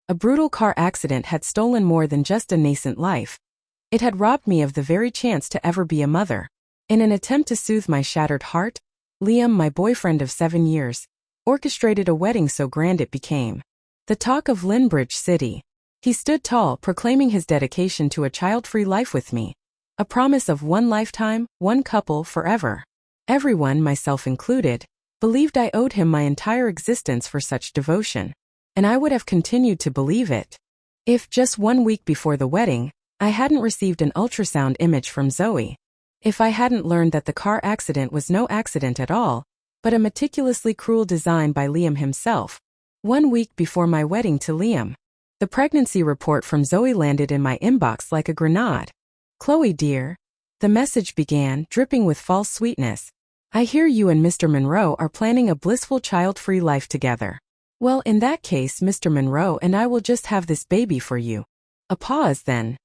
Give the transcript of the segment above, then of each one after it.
A brutal car accident had stolen more than just a nascent life. It had robbed me of the very chance to ever be a mother. In an attempt to soothe my shattered heart, Liam, my boyfriend of 7 years, orchestrated a wedding so grand it became the talk of Linbridge City. He stood tall, proclaiming his dedication to a child-free life with me. A promise of one lifetime, one couple, forever. Everyone, myself included, believed I owed him my entire existence for such devotion. And I would have continued to believe it if, just 1 week before the wedding, I hadn't received an ultrasound image from Zoe. If I hadn't learned that the car accident was no accident at all, but a meticulously cruel design by Liam himself. 1 week before my wedding to Liam, the pregnancy report from Zoe landed in my inbox like a grenade. "Chloe dear," the message began, dripping with false sweetness. "I hear you and Mr. Monroe are planning a blissful child-free life together. Well, in that case, Mr. Monroe and I will just have this baby for you." A pause then.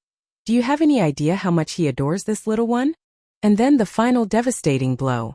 "Do you have any idea how much he adores this little one?" And then the final devastating blow.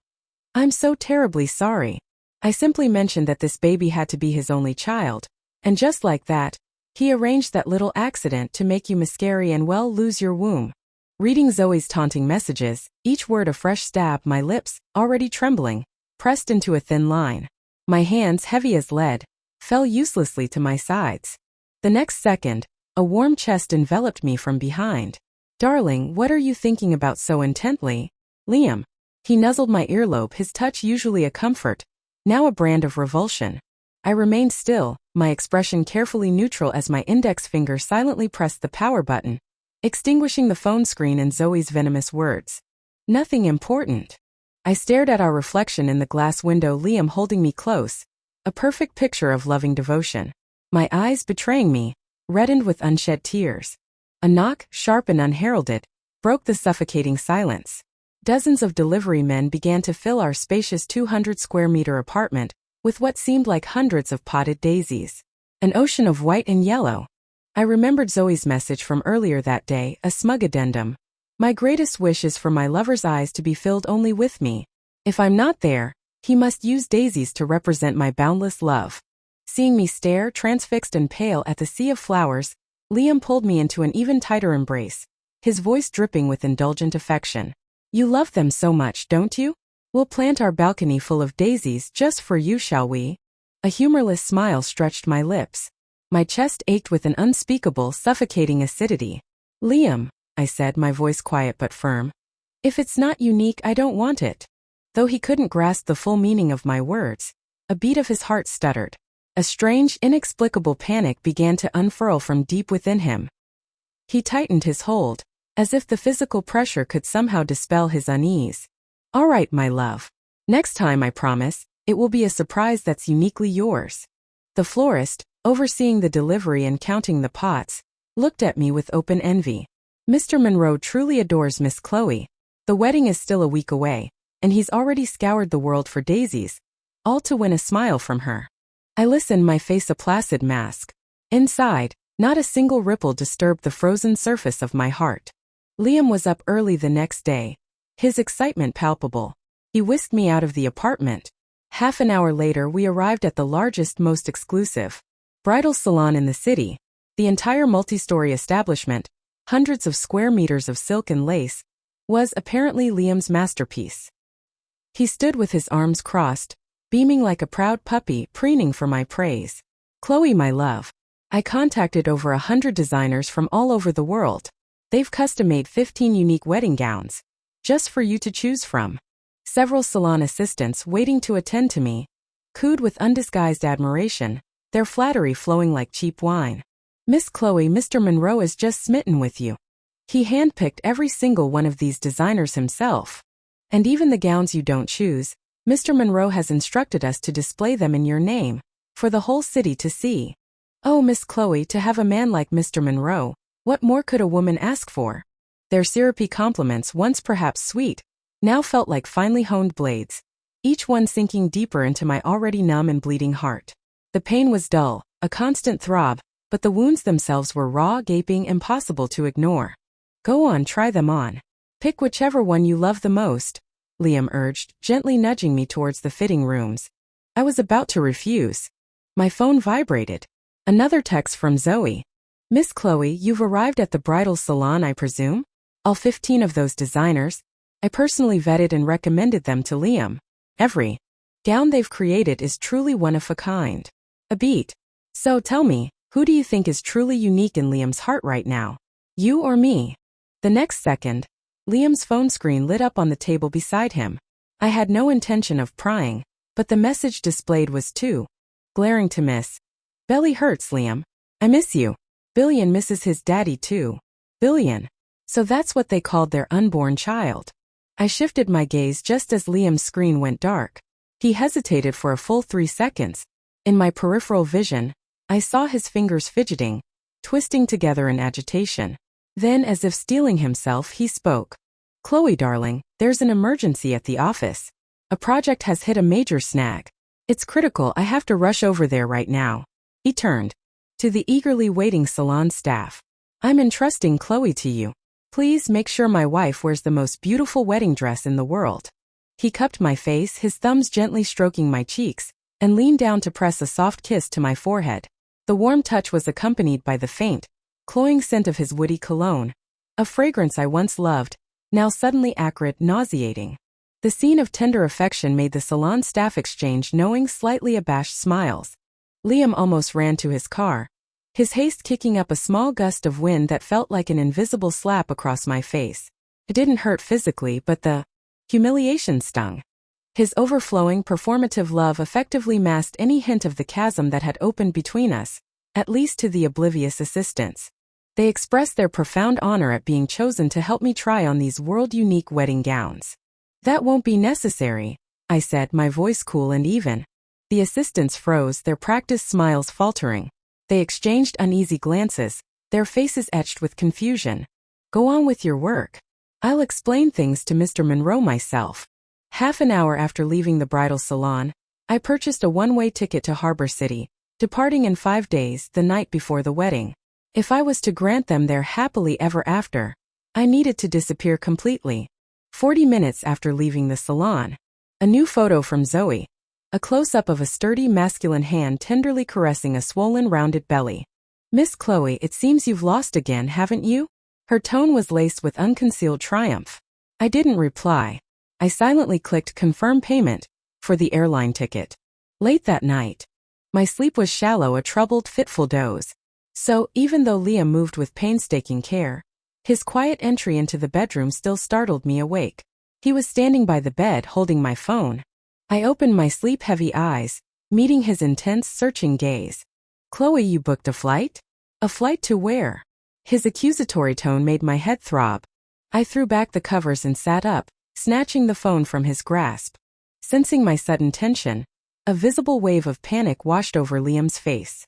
"I'm so terribly sorry. I simply mentioned that this baby had to be his only child, and just like that, he arranged that little accident to make you miscarry and, well, lose your womb." Reading Zoe's taunting messages, each word a fresh stab, my lips, already trembling, pressed into a thin line. My hands, heavy as lead, fell uselessly to my sides. The next second, a warm chest enveloped me from behind. "Darling, what are you thinking about so intently?" "Liam." He nuzzled my earlobe, his touch usually a comfort, now a brand of revulsion. I remained still, my expression carefully neutral as my index finger silently pressed the power button, extinguishing the phone screen and Zoe's venomous words. "Nothing important." I stared at our reflection in the glass window, Liam holding me close, a perfect picture of loving devotion. My eyes, betraying me, reddened with unshed tears. A knock, sharp and unheralded, broke the suffocating silence. Dozens of delivery men began to fill our spacious 200-square-meter apartment with what seemed like hundreds of potted daisies. An ocean of white and yellow. I remembered Zoe's message from earlier that day, a smug addendum. "My greatest wish is for my lover's eyes to be filled only with me. If I'm not there, he must use daisies to represent my boundless love." Seeing me stare, transfixed and pale, at the sea of flowers, Liam pulled me into an even tighter embrace, his voice dripping with indulgent affection. "You love them so much, don't you? We'll plant our balcony full of daisies just for you, shall we?" A humorless smile stretched my lips. My chest ached with an unspeakable, suffocating acidity. "Liam," I said, my voice quiet but firm, "if it's not unique, I don't want it." Though he couldn't grasp the full meaning of my words, a beat of his heart stuttered. A strange, inexplicable panic began to unfurl from deep within him. He tightened his hold, as if the physical pressure could somehow dispel his unease. "All right, my love. Next time, I promise, it will be a surprise that's uniquely yours." The florist, overseeing the delivery and counting the pots, looked at me with open envy. "Mr. Monroe truly adores Miss Chloe. The wedding is still a week away, and he's already scoured the world for daisies, all to win a smile from her." I listened, my face a placid mask. Inside, not a single ripple disturbed the frozen surface of my heart. Liam was up early the next day, his excitement palpable. He whisked me out of the apartment. Half an hour later, we arrived at the largest, most exclusive bridal salon in the city. The entire multi-story establishment, hundreds of square meters of silk and lace, was apparently Liam's masterpiece. He stood with his arms crossed, beaming like a proud puppy, preening for my praise. "Chloe, my love, I contacted over 100 designers from all over the world. They've custom-made 15 unique wedding gowns, just for you to choose from." Several salon assistants waiting to attend to me cooed with undisguised admiration, their flattery flowing like cheap wine. "Miss Chloe, Mr. Monroe is just smitten with you. He handpicked every single one of these designers himself. And even the gowns you don't choose, Mr. Monroe has instructed us to display them in your name, for the whole city to see. Oh, Miss Chloe, to have a man like Mr. Monroe, what more could a woman ask for?" Their syrupy compliments, once perhaps sweet, now felt like finely honed blades, each one sinking deeper into my already numb and bleeding heart. The pain was dull, a constant throb, but the wounds themselves were raw, gaping, impossible to ignore. "Go on, try them on. Pick whichever one you love the most," Liam urged, gently nudging me towards the fitting rooms. I was about to refuse. My phone vibrated. Another text from Zoe. Miss Chloe, you've arrived at the bridal salon, I presume? All 15 of those designers. I personally vetted and recommended them to Liam. Every gown they've created is truly one of a kind. A beat. So tell me, who do you think is truly unique in Liam's heart right now? You or me? The next second, Liam's phone screen lit up on the table beside him. I had no intention of prying, but the message displayed was too glaring to miss. Belly hurts, Liam. I miss you. Billion misses his daddy too. Billion. So that's what they called their unborn child. I shifted my gaze just as Liam's screen went dark. He hesitated for a full 3 seconds. In my peripheral vision, I saw his fingers fidgeting, twisting together in agitation. Then, as if steeling himself, he spoke. Chloe, darling, there's an emergency at the office. A project has hit a major snag. It's critical, I have to rush over there right now. He turned to the eagerly waiting salon staff. I'm entrusting Chloe to you. Please make sure my wife wears the most beautiful wedding dress in the world. He cupped my face, his thumbs gently stroking my cheeks, and leaned down to press a soft kiss to my forehead. The warm touch was accompanied by the faint, cloying scent of his woody cologne, a fragrance I once loved, now suddenly acrid, nauseating. The scene of tender affection made the salon staff exchange knowing, slightly abashed smiles. Liam almost ran to his car, his haste kicking up a small gust of wind that felt like an invisible slap across my face. It didn't hurt physically, but the humiliation stung. His overflowing, performative love effectively masked any hint of the chasm that had opened between us, at least to the oblivious assistants. They expressed their profound honor at being chosen to help me try on these world-unique wedding gowns. That won't be necessary, I said, my voice cool and even. The assistants froze, their practiced smiles faltering. They exchanged uneasy glances, their faces etched with confusion. Go on with your work. I'll explain things to Mr. Monroe myself. Half an hour after leaving the bridal salon, I purchased a one-way ticket to Harbor City, departing in 5 days, the night before the wedding. If I was to grant them their happily ever after, I needed to disappear completely. 40 minutes after leaving the salon, a new photo from Zoe. A close-up of a sturdy masculine hand tenderly caressing a swollen rounded belly. Miss Chloe, it seems you've lost again, haven't you? Her tone was laced with unconcealed triumph. I didn't reply. I silently clicked confirm payment for the airline ticket. Late that night, my sleep was shallow, a troubled, fitful doze. So, even though Liam moved with painstaking care, his quiet entry into the bedroom still startled me awake. He was standing by the bed holding my phone. I opened my sleep-heavy eyes, meeting his intense, searching gaze. Chloe, you booked a flight? A flight to where? His accusatory tone made my head throb. I threw back the covers and sat up, snatching the phone from his grasp. Sensing my sudden tension, a visible wave of panic washed over Liam's face.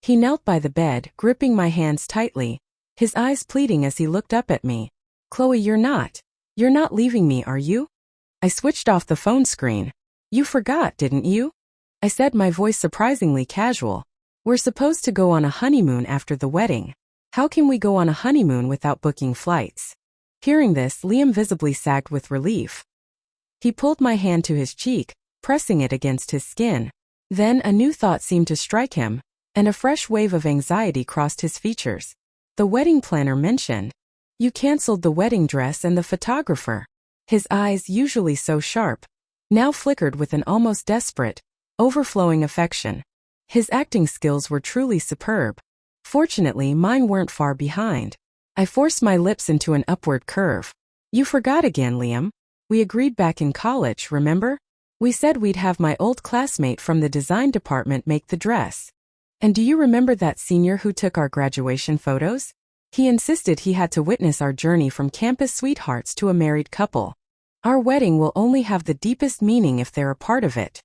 He knelt by the bed, gripping my hands tightly, his eyes pleading as he looked up at me. Chloe, you're not leaving me, are you? I switched off the phone screen. You forgot, didn't you? I said, my voice surprisingly casual. We're supposed to go on a honeymoon after the wedding. How can we go on a honeymoon without booking flights? Hearing this, Liam visibly sagged with relief. He pulled my hand to his cheek, pressing it against his skin. Then a new thought seemed to strike him, and a fresh wave of anxiety crossed his features. The wedding planner mentioned. You canceled the wedding dress and the photographer. His eyes, usually so sharp, now flickered with an almost desperate, overflowing affection. His acting skills were truly superb. Fortunately, mine weren't far behind. I forced my lips into an upward curve. You forgot again, Liam. We agreed back in college, remember? We said we'd have my old classmate from the design department make the dress. And do you remember that senior who took our graduation photos? He insisted he had to witness our journey from campus sweethearts to a married couple. Our wedding will only have the deepest meaning if they're a part of it.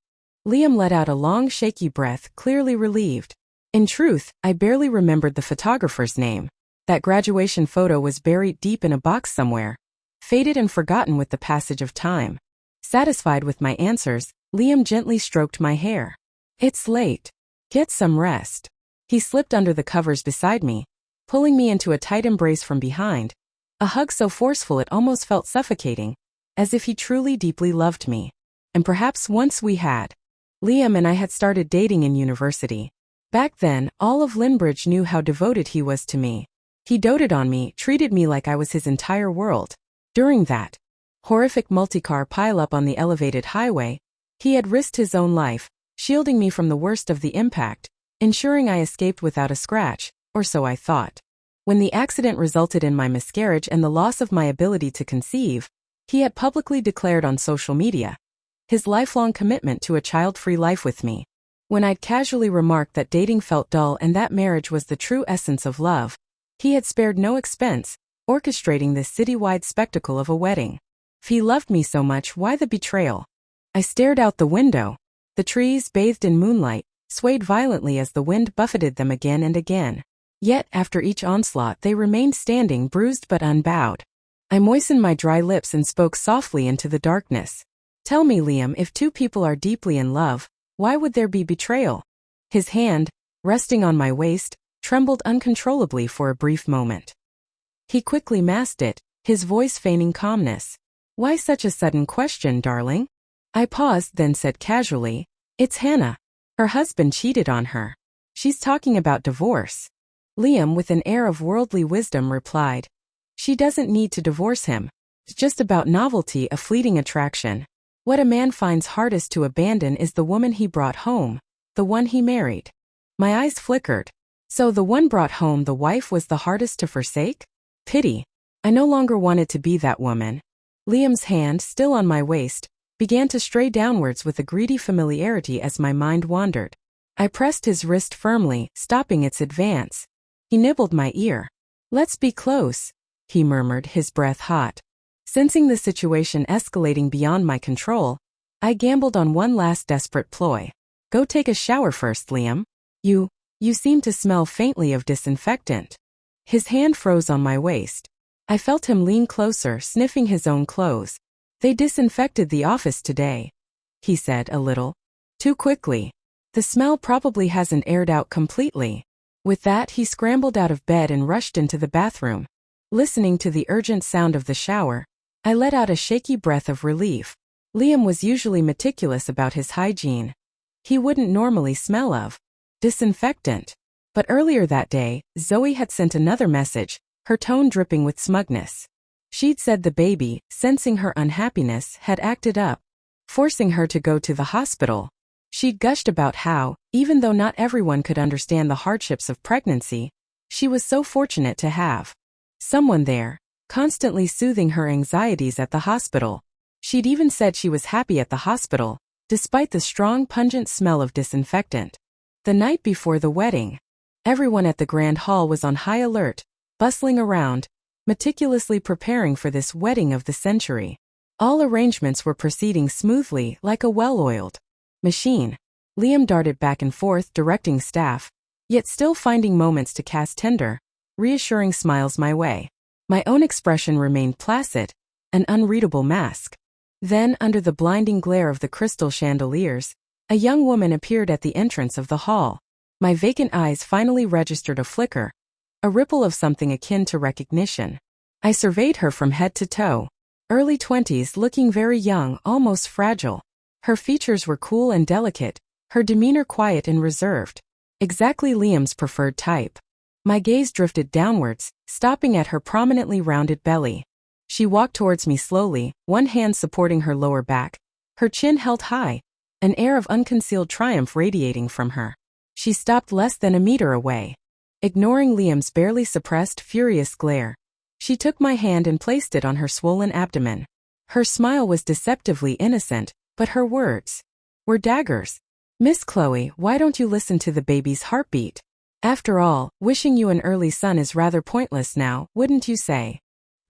Liam let out a long, shaky breath, clearly relieved. In truth, I barely remembered the photographer's name. That graduation photo was buried deep in a box somewhere, faded and forgotten with the passage of time. Satisfied with my answers, Liam gently stroked my hair. It's late. Get some rest. He slipped under the covers beside me, pulling me into a tight embrace from behind, a hug so forceful it almost felt suffocating, as if he truly deeply loved me. And perhaps once we had. Liam and I had started dating in university. Back then, all of Linbridge knew how devoted he was to me. He doted on me, treated me like I was his entire world. During that horrific multi-car pile-up on the elevated highway, he had risked his own life, shielding me from the worst of the impact, ensuring I escaped without a scratch, or so I thought. When the accident resulted in my miscarriage and the loss of my ability to conceive, he had publicly declared on social media his lifelong commitment to a child-free life with me. When I'd casually remarked that dating felt dull and that marriage was the true essence of love, he had spared no expense, orchestrating this citywide spectacle of a wedding. If he loved me so much, why the betrayal? I stared out the window. The trees, bathed in moonlight, swayed violently as the wind buffeted them again and again. Yet, after each onslaught, they remained standing, bruised but unbowed. I moistened my dry lips and spoke softly into the darkness. Tell me, Liam, if two people are deeply in love, why would there be betrayal? His hand, resting on my waist, trembled uncontrollably for a brief moment. He quickly masked it, his voice feigning calmness. Why such a sudden question, darling? I paused, then said casually, It's Hannah. Her husband cheated on her. She's talking about divorce. Liam, with an air of worldly wisdom, replied, She doesn't need to divorce him. It's just about novelty, a fleeting attraction. What a man finds hardest to abandon is the woman he brought home, the one he married. My eyes flickered. So the one brought home, the wife, was the hardest to forsake? Pity. I no longer wanted to be that woman. Liam's hand, still on my waist, began to stray downwards with a greedy familiarity as my mind wandered. I pressed his wrist firmly, stopping its advance. He nibbled my ear. Let's be close, he murmured, his breath hot. Sensing the situation escalating beyond my control, I gambled on one last desperate ploy. Go take a shower first, Liam. You seem to smell faintly of disinfectant. His hand froze on my waist. I felt him lean closer, sniffing his own clothes. They disinfected the office today, he said a little too quickly. The smell probably hasn't aired out completely. With that, he scrambled out of bed and rushed into the bathroom. Listening to the urgent sound of the shower, I let out a shaky breath of relief. Liam was usually meticulous about his hygiene. He wouldn't normally smell of disinfectant. But earlier that day, Zoe had sent another message, her tone dripping with smugness. She'd said the baby, sensing her unhappiness, had acted up, forcing her to go to the hospital. She'd gushed about how, even though not everyone could understand the hardships of pregnancy, she was so fortunate to have someone there, constantly soothing her anxieties at the hospital. She'd even said she was happy at the hospital, despite the strong, pungent smell of disinfectant. The night before the wedding, everyone at the Grand Hall was on high alert, bustling around, meticulously preparing for this wedding of the century. All arrangements were proceeding smoothly, like a well-oiled machine. Liam darted back and forth, directing staff, yet still finding moments to cast tender, reassuring smiles my way. My own expression remained placid, an unreadable mask. Then, under the blinding glare of the crystal chandeliers, a young woman appeared at the entrance of the hall. My vacant eyes finally registered a flicker, a ripple of something akin to recognition. I surveyed her from head to toe. Early 20s, looking very young, almost fragile. Her features were cool and delicate, her demeanor quiet and reserved. Exactly Liam's preferred type. My gaze drifted downwards, stopping at her prominently rounded belly. She walked towards me slowly, one hand supporting her lower back, her chin held high, an air of unconcealed triumph radiating from her. She stopped less than a meter away. Ignoring Liam's barely suppressed, furious glare, she took my hand and placed it on her swollen abdomen. Her smile was deceptively innocent, but her words were daggers. Miss Chloe, why don't you listen to the baby's heartbeat? After all, wishing you an early son is rather pointless now, wouldn't you say?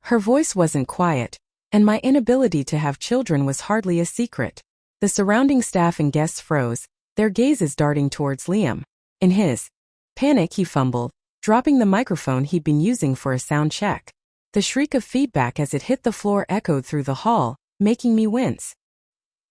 Her voice wasn't quiet, and my inability to have children was hardly a secret. The surrounding staff and guests froze, their gazes darting towards Liam. In his panic, he fumbled, dropping the microphone he'd been using for a sound check. The shriek of feedback as it hit the floor echoed through the hall, making me wince.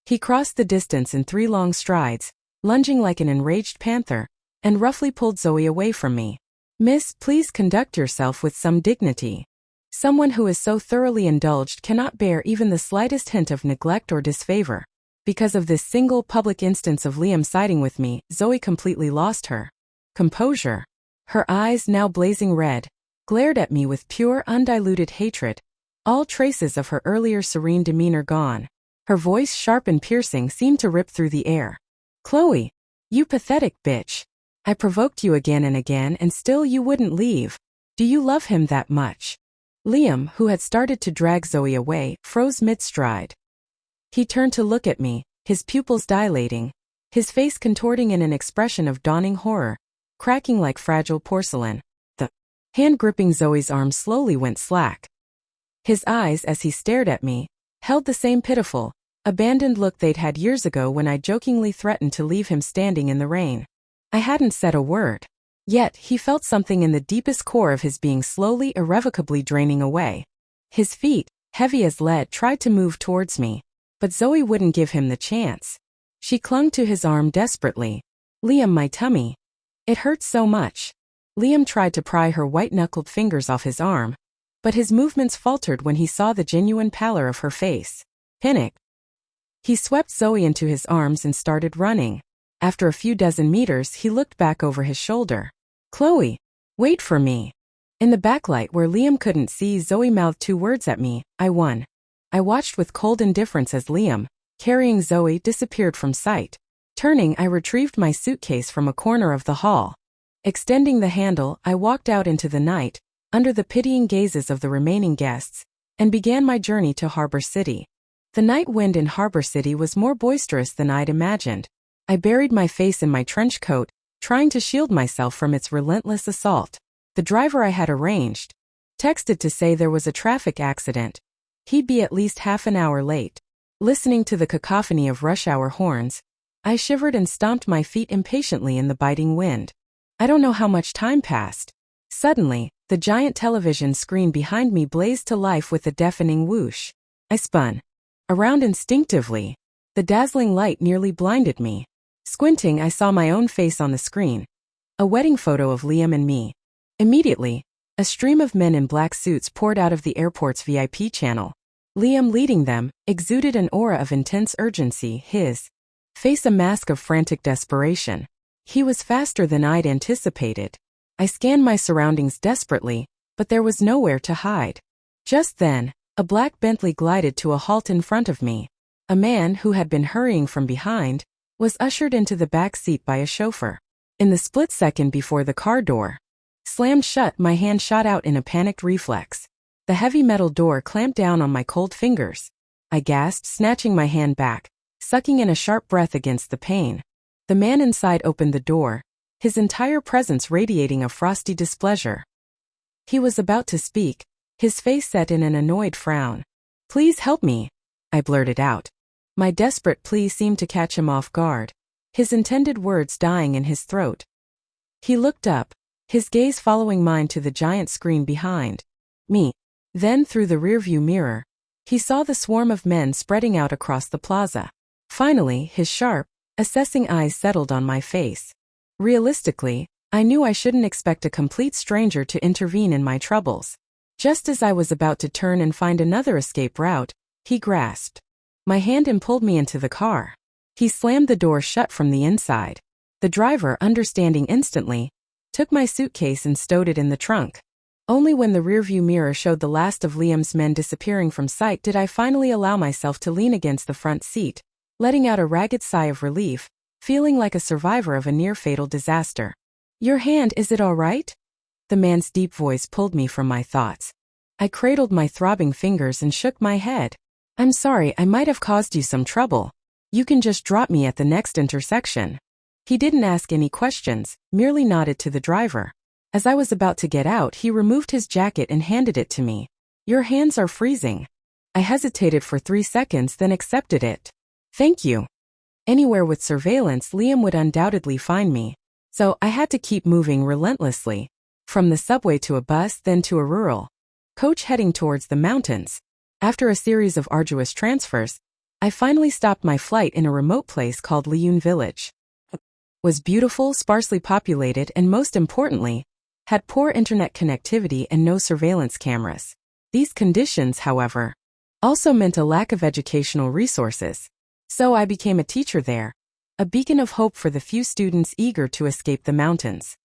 He crossed the distance in 3 long strides, lunging like an enraged panther, and roughly pulled Zoe away from me. Miss, please conduct yourself with some dignity. Someone who is so thoroughly indulged cannot bear even the slightest hint of neglect or disfavor. Because of this single public instance of Liam siding with me, Zoe completely lost her composure. Her eyes, now blazing red, glared at me with pure, undiluted hatred, all traces of her earlier serene demeanor gone. Her voice, sharp and piercing, seemed to rip through the air. "Chloe, you pathetic bitch. I provoked you again and again and still you wouldn't leave. Do you love him that much?" Liam, who had started to drag Zoe away, froze mid-stride. He turned to look at me, his pupils dilating, his face contorting in an expression of dawning horror, cracking like fragile porcelain. The hand gripping Zoe's arm slowly went slack. His eyes, as he stared at me, held the same pitiful, abandoned look they'd had years ago when I jokingly threatened to leave him standing in the rain. I hadn't said a word. Yet, he felt something in the deepest core of his being slowly, irrevocably draining away. His feet, heavy as lead, tried to move towards me, but Zoe wouldn't give him the chance. She clung to his arm desperately. "Liam, my tummy. It hurts so much." Liam tried to pry her white-knuckled fingers off his arm, but his movements faltered when he saw the genuine pallor of her face. Panic. He swept Zoe into his arms and started running. After a few dozen meters, he looked back over his shoulder. "Chloe, wait for me." In the backlight where Liam couldn't see, Zoe mouthed two words at me: "I won." I watched with cold indifference as Liam, carrying Zoe, disappeared from sight. Turning, I retrieved my suitcase from a corner of the hall. Extending the handle, I walked out into the night, under the pitying gazes of the remaining guests, and began my journey to Harbor City. The night wind in Harbor City was more boisterous than I'd imagined. I buried my face in my trench coat, trying to shield myself from its relentless assault. The driver I had arranged texted to say there was a traffic accident. He'd be at least half an hour late. Listening to the cacophony of rush hour horns, I shivered and stomped my feet impatiently in the biting wind. I don't know how much time passed. Suddenly, the giant television screen behind me blazed to life with a deafening whoosh. I spun around instinctively. The dazzling light nearly blinded me. Squinting, I saw my own face on the screen. A wedding photo of Liam and me. Immediately, a stream of men in black suits poured out of the airport's VIP channel. Liam, leading them, exuded an aura of intense urgency, his face a mask of frantic desperation. He was faster than I'd anticipated. I scanned my surroundings desperately, but there was nowhere to hide. Just then, a black Bentley glided to a halt in front of me. A man, who had been hurrying from behind, was ushered into the back seat by a chauffeur. In the split second before the car door slammed shut, my hand shot out in a panicked reflex. The heavy metal door clamped down on my cold fingers. I gasped, snatching my hand back, sucking in a sharp breath against the pain. The man inside opened the door, his entire presence radiating a frosty displeasure. He was about to speak, his face set in an annoyed frown. "Please help me," I blurted out. My desperate plea seemed to catch him off guard, his intended words dying in his throat. He looked up, his gaze following mine to the giant screen behind me. Then, through the rearview mirror, he saw the swarm of men spreading out across the plaza. Finally, his sharp, assessing eyes settled on my face. Realistically, I knew I shouldn't expect a complete stranger to intervene in my troubles. Just as I was about to turn and find another escape route, he grasped my hand and pulled me into the car. He slammed the door shut from the inside. The driver, understanding instantly, took my suitcase and stowed it in the trunk. Only when the rearview mirror showed the last of Liam's men disappearing from sight did I finally allow myself to lean against the front seat, letting out a ragged sigh of relief, feeling like a survivor of a near-fatal disaster. "Your hand, is it all right?" The man's deep voice pulled me from my thoughts. I cradled my throbbing fingers and shook my head. "I'm sorry, I might have caused you some trouble. You can just drop me at the next intersection." He didn't ask any questions, merely nodded to the driver. As I was about to get out, he removed his jacket and handed it to me. "Your hands are freezing." I hesitated for 3 seconds, then accepted it. "Thank you." Anywhere with surveillance, Liam would undoubtedly find me, so I had to keep moving relentlessly. From the subway to a bus, then to a rural coach heading towards the mountains. After a series of arduous transfers, I finally stopped my flight in a remote place called Liyun Village. It was beautiful, sparsely populated, and most importantly, had poor internet connectivity and no surveillance cameras. These conditions, however, also meant a lack of educational resources. So I became a teacher there, a beacon of hope for the few students eager to escape the mountains.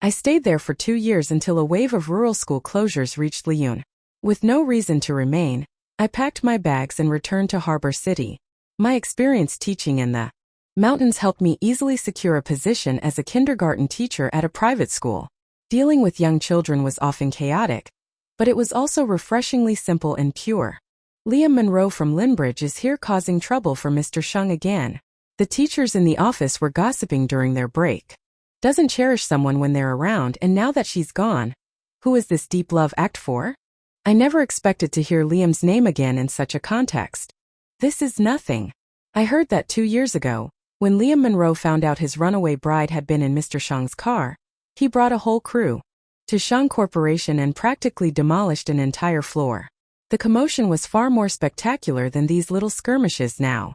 I stayed there for 2 years until a wave of rural school closures reached Liyun. With no reason to remain, I packed my bags and returned to Harbor City. My experience teaching in the mountains helped me easily secure a position as a kindergarten teacher at a private school. Dealing with young children was often chaotic, but it was also refreshingly simple and pure. Liam Monroe from Linbridge is here causing trouble for Mr. Shung again. The teachers in the office were gossiping during their break. Doesn't cherish someone when they're around, and now that she's gone, who is this deep love act for? I never expected to hear Liam's name again in such a context. This is nothing. I heard that 2 years ago, when Liam Monroe found out his runaway bride had been in Mr. Shung's car, he brought a whole crew to Shung Corporation and practically demolished an entire floor. The commotion was far more spectacular than these little skirmishes now.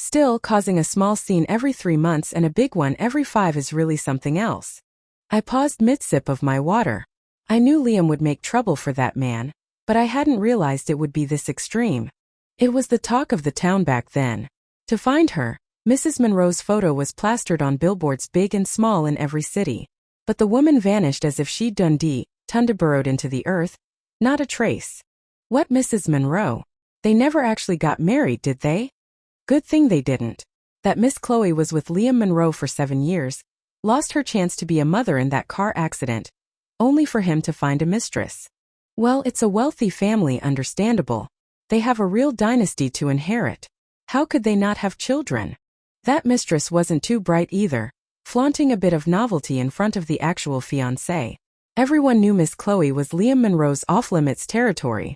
Still, causing a small scene every 3 months and a big one every 5 is really something else. I paused mid-sip of my water. I knew Liam would make trouble for that man, but I hadn't realized it would be this extreme. It was the talk of the town back then. To find her, Mrs. Monroe's photo was plastered on billboards big and small in every city. But the woman vanished as if she'd tunda burrowed into the earth. Not a trace. What Mrs. Monroe? They never actually got married, did they? Good thing they didn't. That Miss Chloe was with Liam Monroe for 7 years, lost her chance to be a mother in that car accident, only for him to find a mistress. Well, it's a wealthy family, understandable. They have a real dynasty to inherit. How could they not have children? That mistress wasn't too bright either, flaunting a bit of novelty in front of the actual fiancé. Everyone knew Miss Chloe was Liam Monroe's off-limits territory.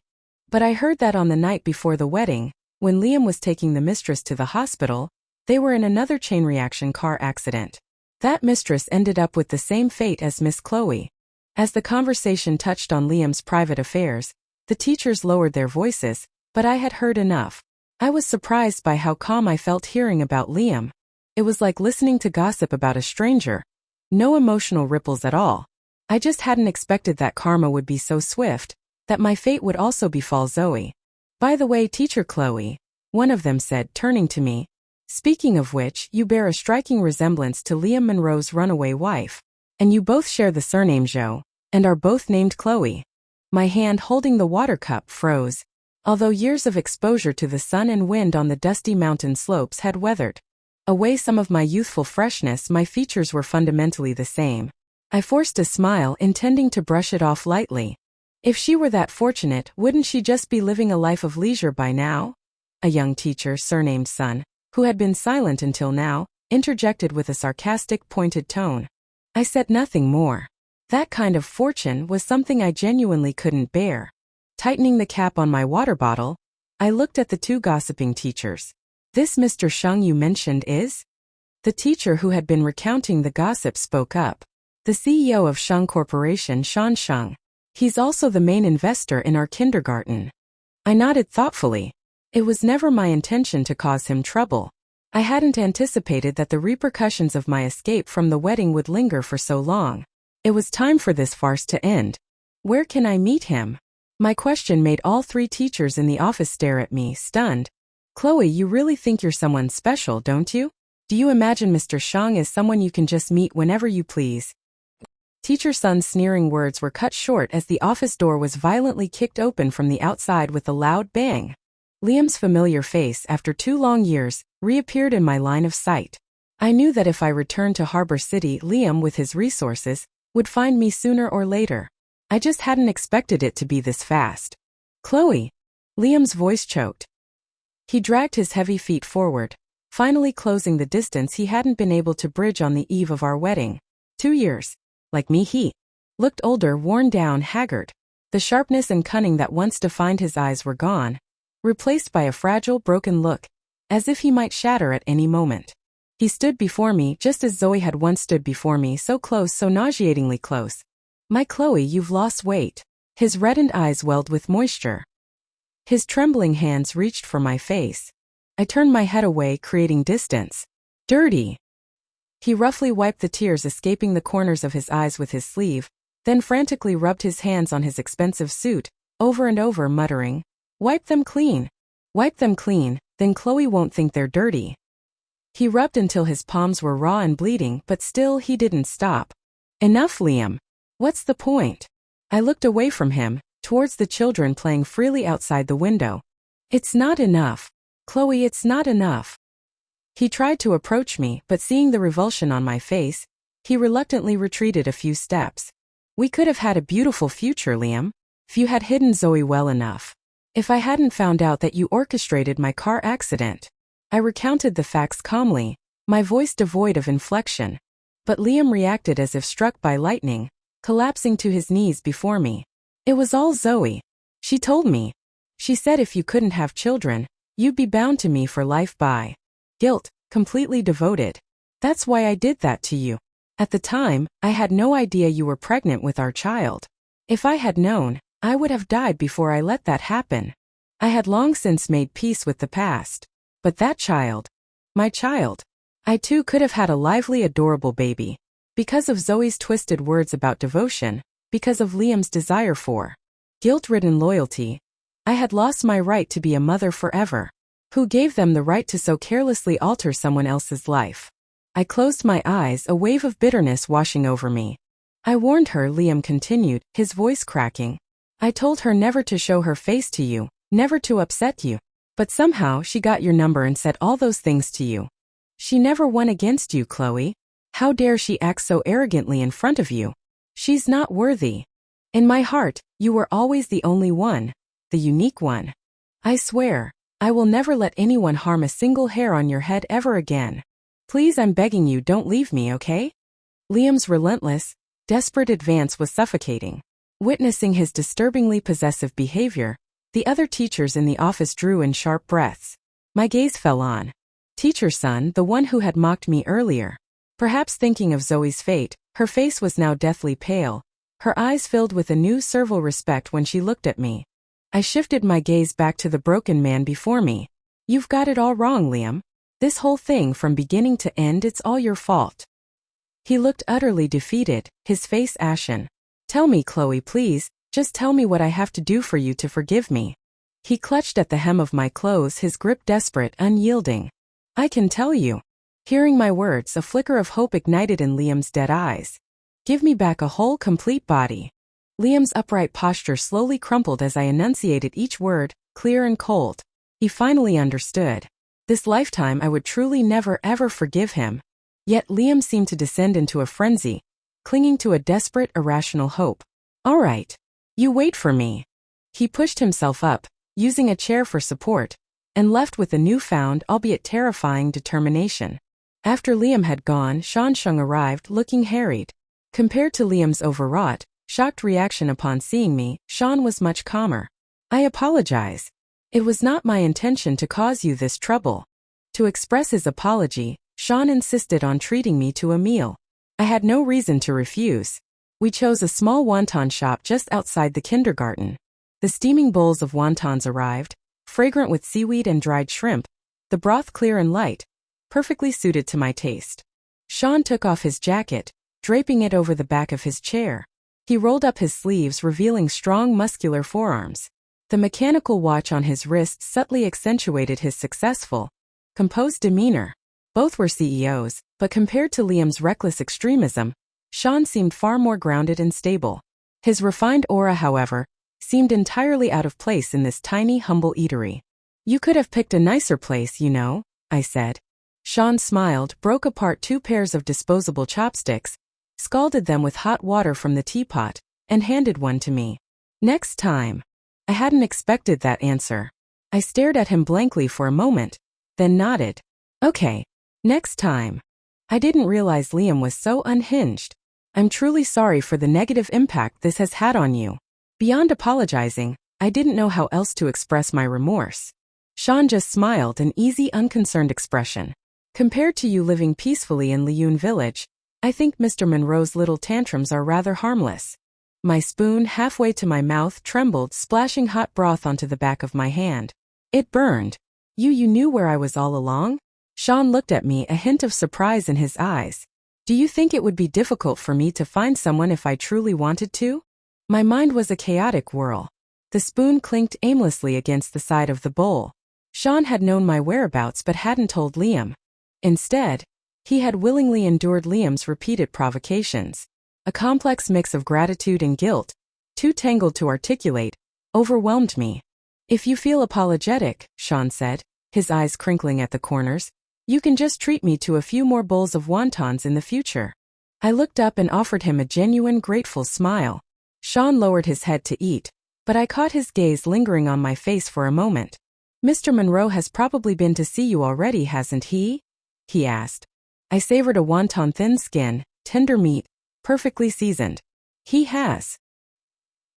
But I heard that on the night before the wedding, when Liam was taking the mistress to the hospital, they were in another chain reaction car accident. That mistress ended up with the same fate as Miss Chloe. As the conversation touched on Liam's private affairs, the teachers lowered their voices, but I had heard enough. I was surprised by how calm I felt hearing about Liam. It was like listening to gossip about a stranger. No emotional ripples at all. I just hadn't expected that karma would be so swift, that my fate would also befall Zoe. By the way, Teacher Chloe, one of them said, turning to me, speaking of which, you bear a striking resemblance to Liam Monroe's runaway wife. And you both share the surname Zhou, and are both named Chloe. My hand holding the water cup froze. Although years of exposure to the sun and wind on the dusty mountain slopes had weathered away some of my youthful freshness, my features were fundamentally the same. I forced a smile, intending to brush it off lightly. If she were that fortunate, wouldn't she just be living a life of leisure by now? A young teacher, surnamed Sun, who had been silent until now, interjected with a sarcastic, pointed tone. I said nothing more. That kind of fortune was something I genuinely couldn't bear. Tightening the cap on my water bottle, I looked at the two gossiping teachers. This Mr. Shung you mentioned is? The teacher who had been recounting the gossip spoke up. The CEO of Shung Corporation, Shan Shung. He's also the main investor in our kindergarten. I nodded thoughtfully. It was never my intention to cause him trouble. I hadn't anticipated that the repercussions of my escape from the wedding would linger for so long. It was time for this farce to end. Where can I meet him? My question made all 3 teachers in the office stare at me, stunned. Chloe, you really think you're someone special, don't you? Do you imagine Mr. Shang is someone you can just meet whenever you please? Teacher Sun's sneering words were cut short as the office door was violently kicked open from the outside with a loud bang. Liam's familiar face, after 2 long years, reappeared in my line of sight. I knew that if I returned to Harbor City, Liam, with his resources, would find me sooner or later. I just hadn't expected it to be this fast. Chloe! Liam's voice choked. He dragged his heavy feet forward, finally closing the distance he hadn't been able to bridge on the eve of our wedding. 2 years. Like me, he looked older, worn down, haggard. The sharpness and cunning that once defined his eyes were gone, replaced by a fragile, broken look, as if he might shatter at any moment. He stood before me just as Zoe had once stood before me, so close, so nauseatingly close. My Chloe, you've lost weight. His reddened eyes welled with moisture. His trembling hands reached for my face. I turned my head away, creating distance. Dirty. He roughly wiped the tears escaping the corners of his eyes with his sleeve, then frantically rubbed his hands on his expensive suit, over and over muttering, "Wipe them clean. Wipe them clean, then Chloe won't think they're dirty." He rubbed until his palms were raw and bleeding, but still he didn't stop. Enough, Liam. What's the point? I looked away from him, towards the children playing freely outside the window. It's not enough. Chloe, it's not enough. He tried to approach me, but seeing the revulsion on my face, he reluctantly retreated a few steps. We could have had a beautiful future, Liam, if you had hidden Zoe well enough. If I hadn't found out that you orchestrated my car accident. I recounted the facts calmly, my voice devoid of inflection. But Liam reacted as if struck by lightning, collapsing to his knees before me. It was all Zoe. She told me. She said if you couldn't have children, you'd be bound to me for life by guilt, completely devoted. That's why I did that to you. At the time, I had no idea you were pregnant with our child. If I had known, I would have died before I let that happen. I had long since made peace with the past. But that child, my child, I too could have had a lively, adorable baby. Because of Zoe's twisted words about devotion, because of Liam's desire for guilt-ridden loyalty, I had lost my right to be a mother forever. Who gave them the right to so carelessly alter someone else's life? I closed my eyes, a wave of bitterness washing over me. I warned her, Liam continued, his voice cracking. I told her never to show her face to you, never to upset you. But somehow she got your number and said all those things to you. She never won against you, Chloe. How dare she act so arrogantly in front of you? She's not worthy. In my heart, you were always the only one, the unique one. I swear, I will never let anyone harm a single hair on your head ever again. Please, I'm begging you, don't leave me, okay? Liam's relentless, desperate advance was suffocating. Witnessing his disturbingly possessive behavior, the other teachers in the office drew in sharp breaths. My gaze fell on Teacher's son, the one who had mocked me earlier. Perhaps thinking of Zoe's fate, her face was now deathly pale, her eyes filled with a new servile respect when she looked at me. I shifted my gaze back to the broken man before me. You've got it all wrong, Liam. This whole thing from beginning to end, it's all your fault. He looked utterly defeated, his face ashen. Tell me, Chloe, please, just tell me what I have to do for you to forgive me. He clutched at the hem of my clothes, his grip desperate, unyielding. I can tell you. Hearing my words, a flicker of hope ignited in Liam's dead eyes. Give me back a whole, complete body. Liam's upright posture slowly crumpled as I enunciated each word, clear and cold. He finally understood. This lifetime I would truly never ever forgive him. Yet Liam seemed to descend into a frenzy, clinging to a desperate, irrational hope. All right. You wait for me. He pushed himself up, using a chair for support, and left with a newfound, albeit terrifying, determination. After Liam had gone, Sean Shung arrived, looking harried. Compared to Liam's overwrought, shocked reaction upon seeing me, Sean was much calmer. I apologize. It was not my intention to cause you this trouble. To express his apology, Sean insisted on treating me to a meal. I had no reason to refuse. We chose a small wonton shop just outside the kindergarten. The steaming bowls of wontons arrived, fragrant with seaweed and dried shrimp, the broth clear and light, perfectly suited to my taste. Sean took off his jacket, draping it over the back of his chair. He rolled up his sleeves, revealing strong, muscular forearms. The mechanical watch on his wrist subtly accentuated his successful, composed demeanor. Both were CEOs, but compared to Liam's reckless extremism, Sean seemed far more grounded and stable. His refined aura, however, seemed entirely out of place in this tiny, humble eatery. You could have picked a nicer place, you know, I said. Sean smiled, broke apart 2 pairs of disposable chopsticks, scalded them with hot water from the teapot, and handed one to me. Next time. I hadn't expected that answer. I stared at him blankly for a moment, then nodded. Okay. Next time. I didn't realize Liam was so unhinged. I'm truly sorry for the negative impact this has had on you. Beyond apologizing, I didn't know how else to express my remorse. Sean just smiled, an easy, unconcerned expression. Compared to you living peacefully in Liyun village, I think Mr. Monroe's little tantrums are rather harmless. My spoon, halfway to my mouth, trembled, splashing hot broth onto the back of my hand. It burned. You knew where I was all along? Sean looked at me, a hint of surprise in his eyes. Do you think it would be difficult for me to find someone if I truly wanted to? My mind was a chaotic whirl. The spoon clinked aimlessly against the side of the bowl. Sean had known my whereabouts but hadn't told Liam. Instead, he had willingly endured Liam's repeated provocations. A complex mix of gratitude and guilt, too tangled to articulate, overwhelmed me. If you feel apologetic, Sean said, his eyes crinkling at the corners, you can just treat me to a few more bowls of wontons in the future. I looked up and offered him a genuine, grateful smile. Sean lowered his head to eat, but I caught his gaze lingering on my face for a moment. Mr. Monroe has probably been to see you already, hasn't he? He asked. I savored a wonton thin skin, tender meat, perfectly seasoned. He has.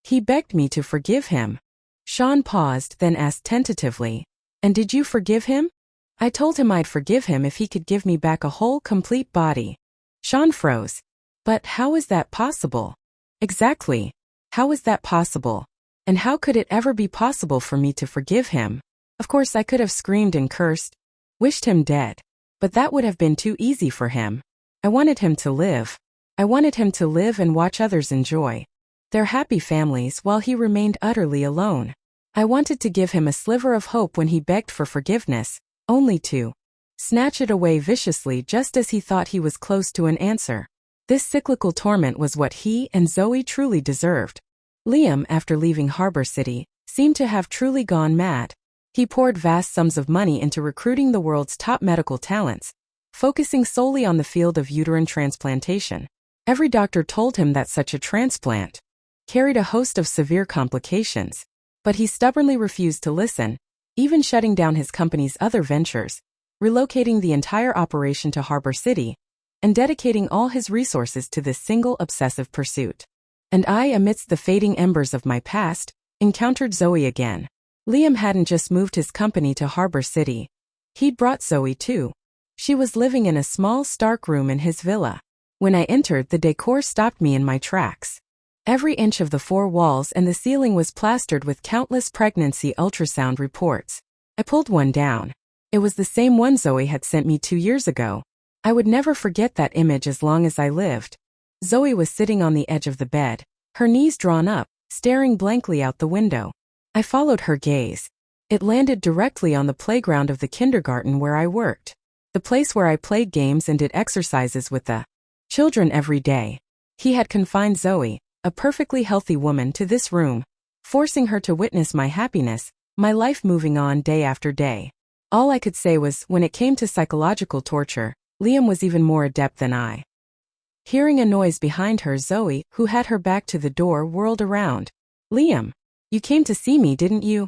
He begged me to forgive him. Sean paused, then asked tentatively, and did you forgive him? I told him I'd forgive him if he could give me back a whole, complete body. Sean froze. But how is that possible? Exactly. How is that possible? And how could it ever be possible for me to forgive him? Of course I could have screamed and cursed, wished him dead. But that would have been too easy for him. I wanted him to live. I wanted him to live and watch others enjoy their happy families while he remained utterly alone. I wanted to give him a sliver of hope when he begged for forgiveness, only to snatch it away viciously just as he thought he was close to an answer. This cyclical torment was what he and Zoe truly deserved. Liam, after leaving Harbor City, seemed to have truly gone mad. He poured vast sums of money into recruiting the world's top medical talents, focusing solely on the field of uterine transplantation. Every doctor told him that such a transplant carried a host of severe complications, but he stubbornly refused to listen, even shutting down his company's other ventures, relocating the entire operation to Harbor City, and dedicating all his resources to this single obsessive pursuit. And I, amidst the fading embers of my past, encountered Zoe again. Liam hadn't just moved his company to Harbor City. He'd brought Zoe too. She was living in a small, stark room in his villa. When I entered, the decor stopped me in my tracks. Every inch of the four walls and the ceiling was plastered with countless pregnancy ultrasound reports. I pulled one down. It was the same one Zoe had sent me 2 years ago. I would never forget that image as long as I lived. Zoe was sitting on the edge of the bed, her knees drawn up, staring blankly out the window. I followed her gaze. It landed directly on the playground of the kindergarten where I worked, the place where I played games and did exercises with the children every day. He had confined Zoe, a perfectly healthy woman, to this room, forcing her to witness my happiness, my life moving on day after day. All I could say was, when it came to psychological torture, Liam was even more adept than I. Hearing a noise behind her, Zoe, who had her back to the door, whirled around. Liam, you came to see me, didn't you?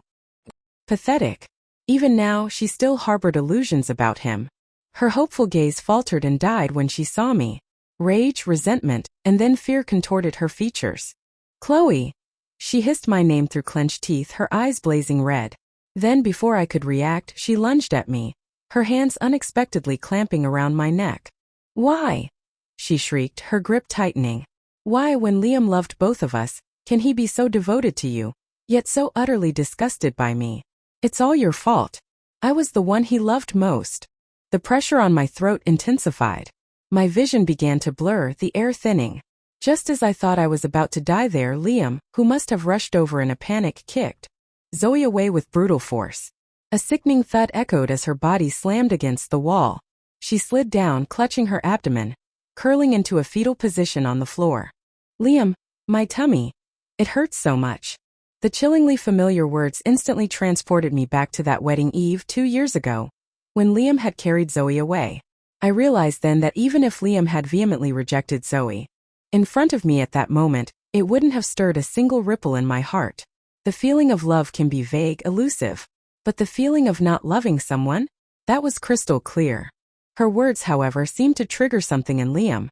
Pathetic. Even now, she still harbored illusions about him. Her hopeful gaze faltered and died when she saw me. Rage, resentment, and then fear contorted her features. Chloe! She hissed my name through clenched teeth, her eyes blazing red. Then, before I could react, she lunged at me, her hands unexpectedly clamping around my neck. Why? She shrieked, her grip tightening. Why, when Liam loved both of us, can he be so devoted to you, yet so utterly disgusted by me? It's all your fault. I was the one he loved most. The pressure on my throat intensified. My vision began to blur, the air thinning. Just as I thought I was about to die there, Liam, who must have rushed over in a panic, kicked Zoe away with brutal force. A sickening thud echoed as her body slammed against the wall. She slid down, clutching her abdomen, curling into a fetal position on the floor. Liam, my tummy. It hurts so much. The chillingly familiar words instantly transported me back to that wedding eve 2 years ago, when Liam had carried Zoe away. I realized then that even if Liam had vehemently rejected Zoe in front of me at that moment, it wouldn't have stirred a single ripple in my heart. The feeling of love can be vague, elusive, but the feeling of not loving someone? That was crystal clear. Her words, however, seemed to trigger something in Liam.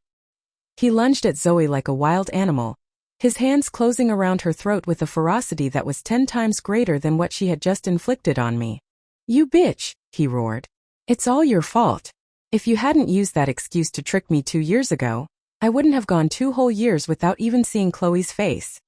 He lunged at Zoe like a wild animal, his hands closing around her throat with a ferocity that was 10 times greater than what she had just inflicted on me. You bitch, he roared. It's all your fault. If you hadn't used that excuse to trick me 2 years ago, I wouldn't have gone 2 whole years without even seeing Chloe's face.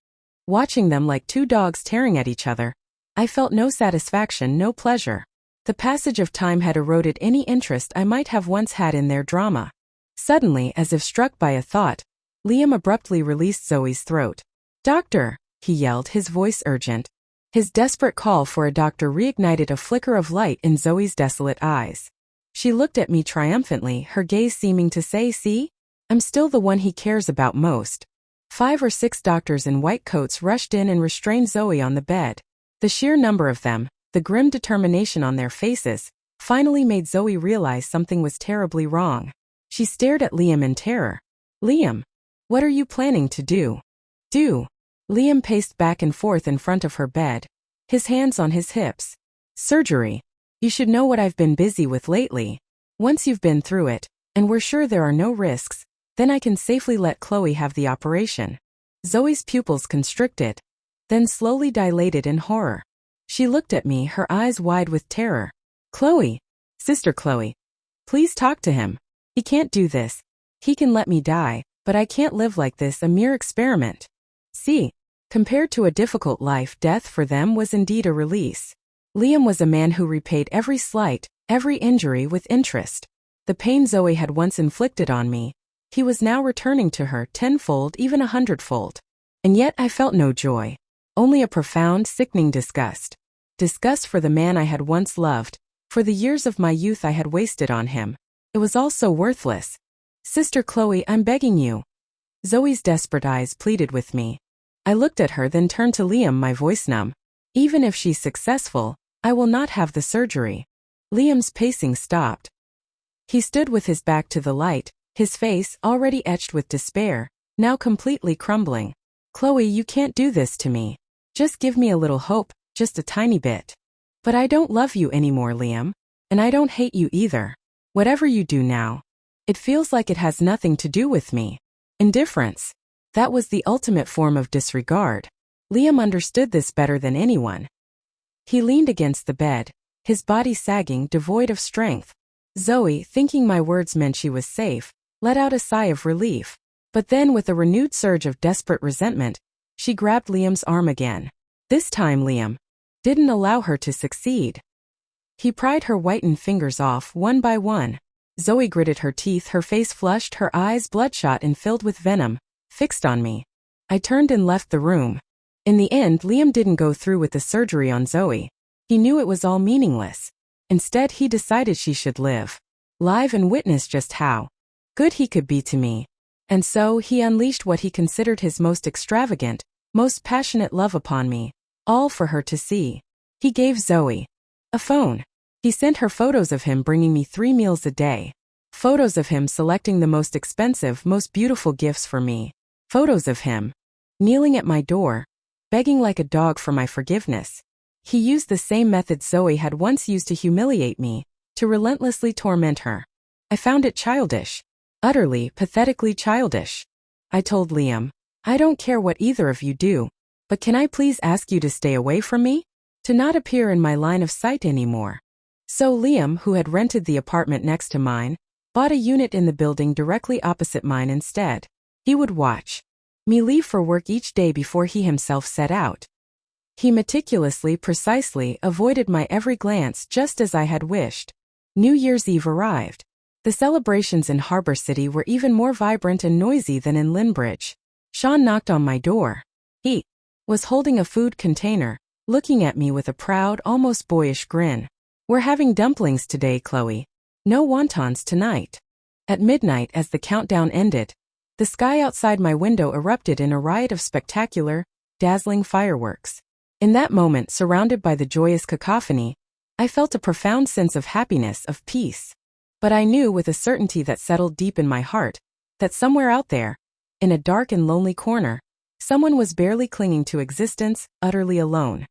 Watching them like 2 dogs tearing at each other, I felt no satisfaction, no pleasure. The passage of time had eroded any interest I might have once had in their drama. Suddenly, as if struck by a thought, Liam abruptly released Zoe's throat. Doctor, he yelled, his voice urgent. His desperate call for a doctor reignited a flicker of light in Zoe's desolate eyes. She looked at me triumphantly, her gaze seeming to say, see? I'm still the one he cares about most. 5 or 6 doctors in white coats rushed in and restrained Zoe on the bed. The sheer number of them, the grim determination on their faces, finally made Zoe realize something was terribly wrong. She stared at Liam in terror. "Liam, what are you planning to do?" Liam paced back and forth in front of her bed, his hands on his hips. "Surgery. You should know what I've been busy with lately. Once you've been through it, and we're sure there are no risks, then I can safely let Chloe have the operation." Zoe's pupils constricted, then slowly dilated in horror. She looked at me, her eyes wide with terror. "Chloe, Sister Chloe, please talk to him. He can't do this. He can let me die, but I can't live like this, a mere experiment." See, compared to a difficult life, death for them was indeed a release. Liam was a man who repaid every slight, every injury with interest. The pain Zoe had once inflicted on me, he was now returning to her tenfold, even 100-fold. And yet I felt no joy, only a profound, sickening disgust. Disgust for the man I had once loved, for the years of my youth I had wasted on him. It was all so worthless. "Sister Chloe, I'm begging you." Zoe's desperate eyes pleaded with me. I looked at her, then turned to Liam, my voice numb. "Even if she's successful, I will not have the surgery." Liam's pacing stopped. He stood with his back to the light, his face, already etched with despair, now completely crumbling. "Chloe, you can't do this to me. Just give me a little hope, just a tiny bit." "But I don't love you anymore, Liam. And I don't hate you either. Whatever you do now, it feels like it has nothing to do with me." Indifference. That was the ultimate form of disregard. Liam understood this better than anyone. He leaned against the bed, his body sagging, devoid of strength. Zoe, thinking my words meant she was safe, let out a sigh of relief. But then, with a renewed surge of desperate resentment, she grabbed Liam's arm again. This time Liam didn't allow her to succeed. He pried her whitened fingers off one by one. Zoe gritted her teeth, her face flushed, her eyes bloodshot and filled with venom, fixed on me. I turned and left the room. In the end, Liam didn't go through with the surgery on Zoe. He knew it was all meaningless. Instead, he decided she should live and witness just how good he could be to me. And so, he unleashed what he considered his most extravagant, most passionate love upon me, all for her to see. He gave Zoe a phone. He sent her photos of him bringing me 3 meals a day. Photos of him selecting the most expensive, most beautiful gifts for me. Photos of him kneeling at my door, begging like a dog for my forgiveness. He used the same method Zoe had once used to humiliate me, to relentlessly torment her. I found it childish. Utterly, pathetically childish. I told Liam, "I don't care what either of you do, but can I please ask you to stay away from me? To not appear in my line of sight anymore." So Liam, who had rented the apartment next to mine, bought a unit in the building directly opposite mine instead. He would watch me leave for work each day before he himself set out. He meticulously, precisely, avoided my every glance just as I had wished. New Year's Eve arrived. The celebrations in Harbor City were even more vibrant and noisy than in Linbridge. Sean knocked on my door. He was holding a food container, looking at me with a proud, almost boyish grin. "We're having dumplings today, Chloe. No wontons tonight." At midnight, as the countdown ended, the sky outside my window erupted in a riot of spectacular, dazzling fireworks. In that moment, surrounded by the joyous cacophony, I felt a profound sense of happiness, of peace. But I knew with a certainty that settled deep in my heart, that somewhere out there, in a dark and lonely corner, someone was barely clinging to existence, utterly alone.